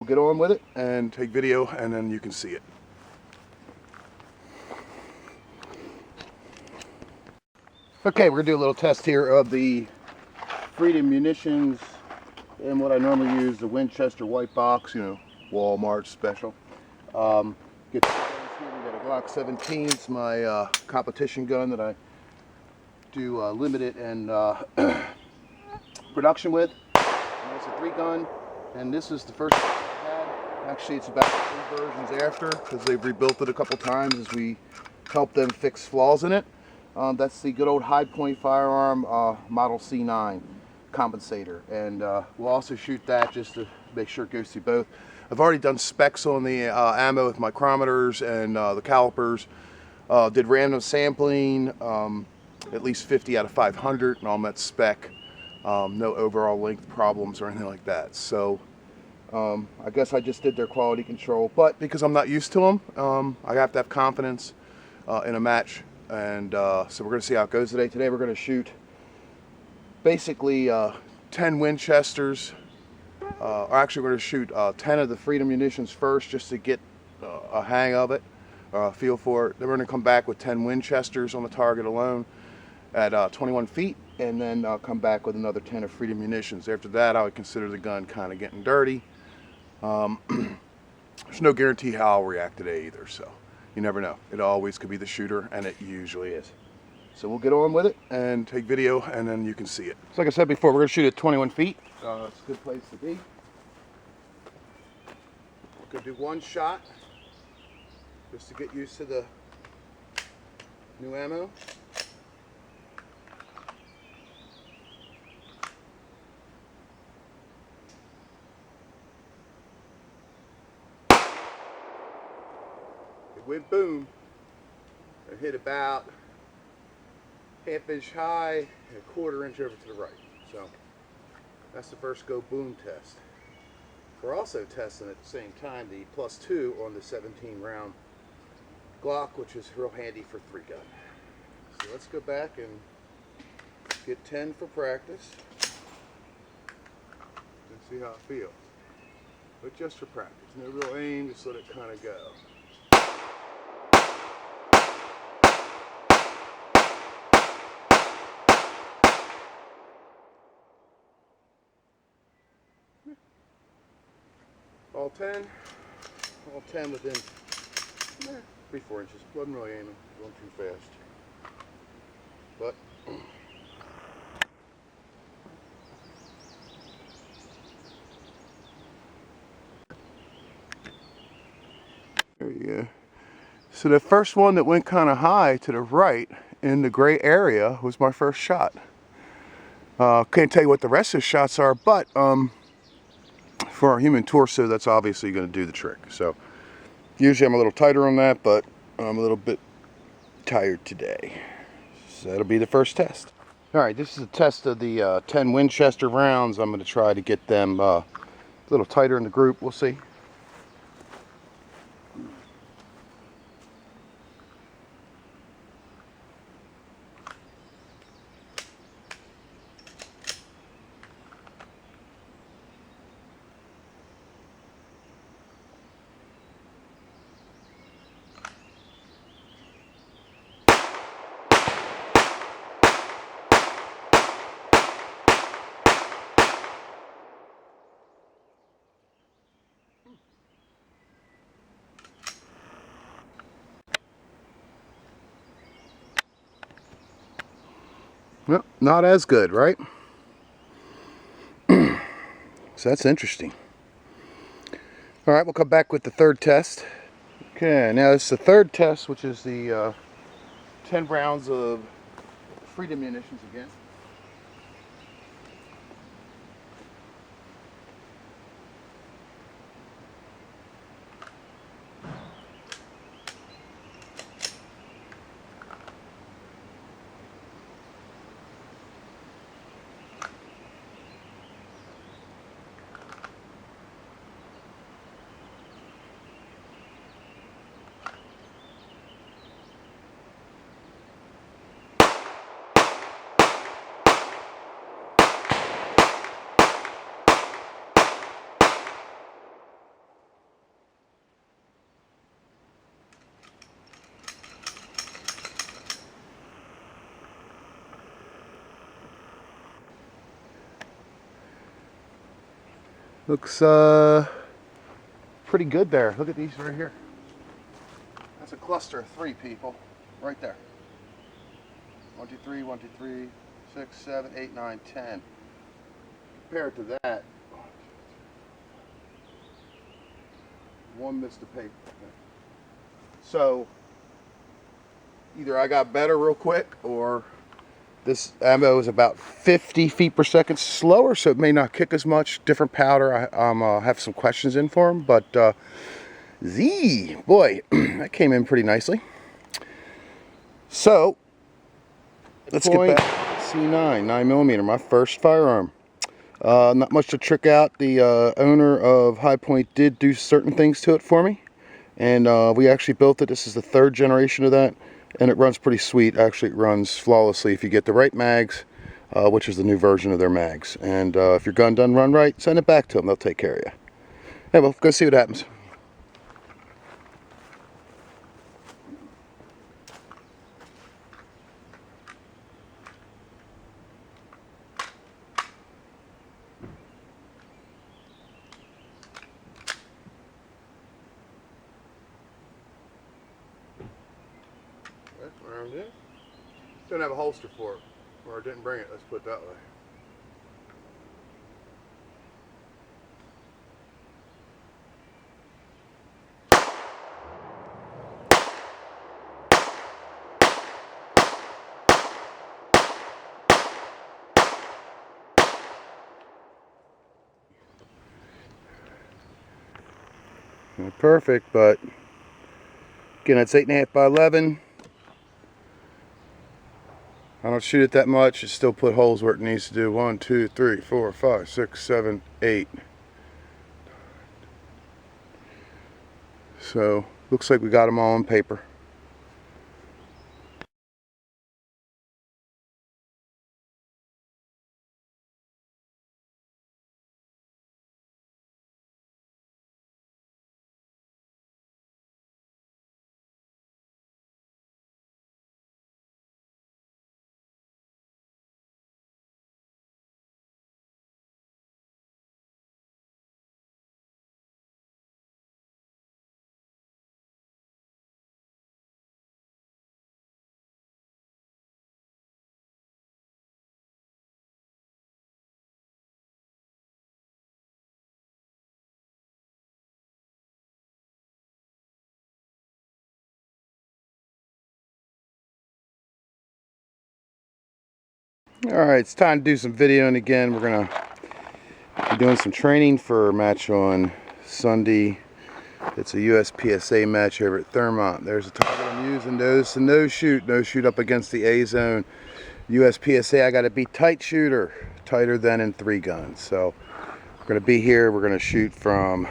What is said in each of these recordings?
We'll get on with it and take video, and then you can see it. Okay, we're gonna do a little test here of the Freedom Munitions and what I normally use, the Winchester white box, you know, Walmart special. Get the guns here. We got a Glock 17. It's my competition gun that I do limited and production with. And it's a 3-gun, and this is the first one I've had. Actually, it's about 3 versions after, because they've rebuilt it a couple times as we help them fix flaws in it. That's the good old High Point firearm, Model C9 compensator, and we'll also shoot that just to make sure it goes through both. I've already done specs on the ammo with micrometers and the calipers. Did random sampling, at least 50 out of 500, and all met spec. No overall length problems or anything like that. So I guess I just did their quality control, but because I'm not used to them, I have to have confidence in a match. And so we're going to see how it goes today. Today we're going to shoot basically 10 Winchesters, or actually we're going to shoot 10 of the Freedom Munitions first, just to get a hang of it, feel for it. Then we're going to come back with 10 Winchesters on the target alone at 21 feet, and then come back with another 10 of Freedom Munitions. After that, I would consider the gun kind of getting dirty. There's no guarantee how I'll react today either, so you never know. It always could be the shooter, and it usually is. So we'll get on with it and take video, and then you can see it. So like I said before, we're going to shoot at 21 feet. It's a good place to be. We're going to do one shot just to get used to the new ammo. It went boom. It hit about half-inch high and a 1/4 inch over to the right. So that's the first go boom test. We're also testing at the same time the +2 on the 17-round Glock, which is real handy for 3-gun. So let's go back and get 10 for practice and see how it feels. But just for practice, no real aim, just let it kind of go. All 10 within 3-4 inches. Wasn't really aiming, going too fast. But there you go. So the first one that went kind of high to the right in the gray area was my first shot. Can't tell you what the rest of the shots are, but for our human torso, that's obviously going to do the trick. So usually I'm a little tighter on that, but I'm a little bit tired today. So that'll be the first test. All right, this is a test of the 10 Winchester rounds. I'm going to try to get them a little tighter in the group. We'll see. Well, not as good, right? So that's interesting. All right, we'll come back with the third test. Okay, now this is the third test, which is the 10 rounds of Freedom Munitions again. Looks pretty good there. Look at these right here. That's a cluster of 3 people right there. 1, 2, 3, 1, 2, 3, 6, 7, 8, 9, 10. Compared to that, one missed a paper. So either I got better real quick, or this ammo is about 50 feet per second slower, so it may not kick as much. Different powder. I have some questions in for him, but boy, that came in pretty nicely. So let's get back to C9 9mm, my first firearm. Not much to trick out. The owner of High Point did do certain things to it for me, and we actually built it. This is the 3rd generation of that, and it runs pretty sweet. Actually, it runs flawlessly if you get the right mags, which is the new version of their mags. And if your gun doesn't run right, send it back to them. They'll take care of you. Hey, well, go see what happens. Around it. Don't have a holster for it, or I didn't bring it. Let's put it that way. Not perfect, but again, it's 8.5 by 11. I don't shoot it that much. It still put holes where it needs to do. 1, 2, 3, 4, 5, 6, 7, 8. So looks like we got them all on paper. Alright, it's time to do some videoing again. We're going to be doing some training for a match on Sunday. It's a USPSA match over at Thermont. There's a target I'm using. Those to no shoot up against the A zone. USPSA, I got to be tight shooter, tighter than in 3 guns. So we're going to be here. We're going to shoot from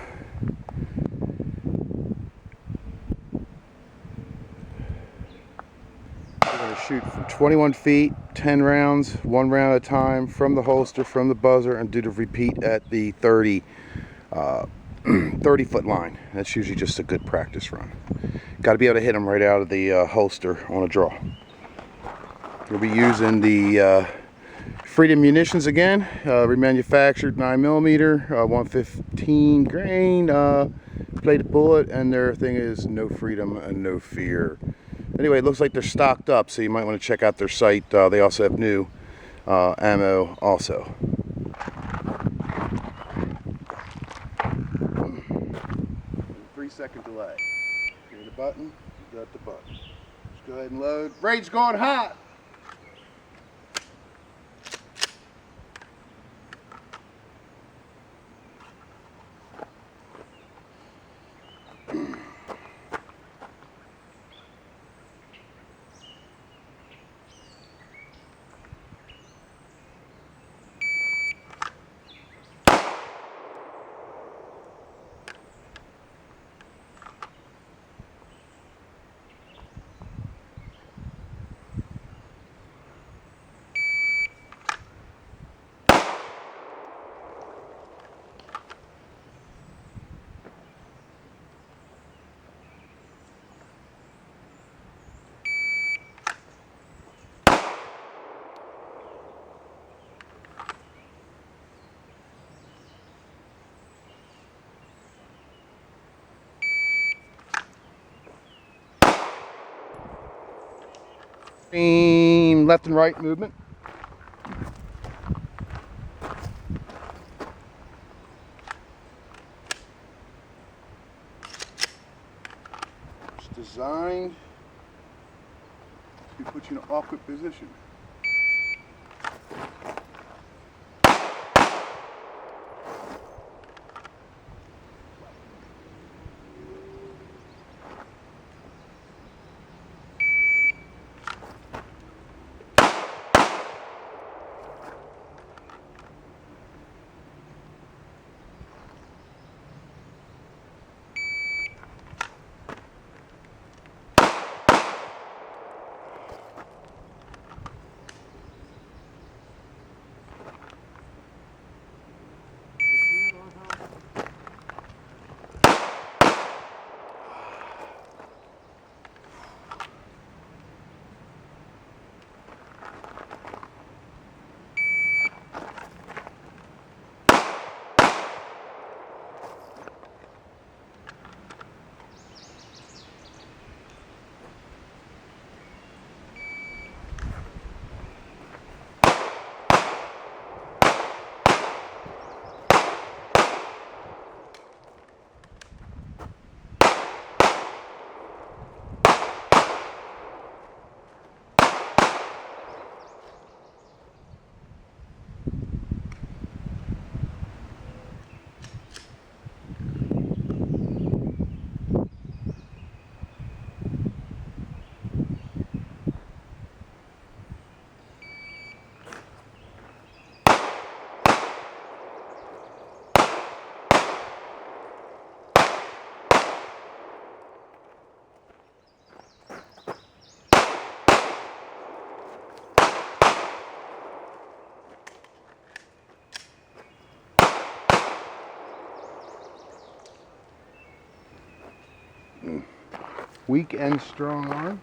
shoot from 21 feet, 10 rounds, 1 round at a time, from the holster, from the buzzer, and do the repeat at the 30 foot line. That's usually just a good practice run. Got to be able to hit them right out of the holster on a draw. We'll be using the Freedom Munitions again, remanufactured 9mm, 115 grain plated bullet, and their thing is no freedom and no fear. Anyway, it looks like they're stocked up, so you might want to check out their site. They also have new ammo also. 3-second delay. Hear the button, you got the button. Let's go ahead and load. Rage's going hot! Same left and right movement. It's designed to put you in an awkward position. Weak and strong arm.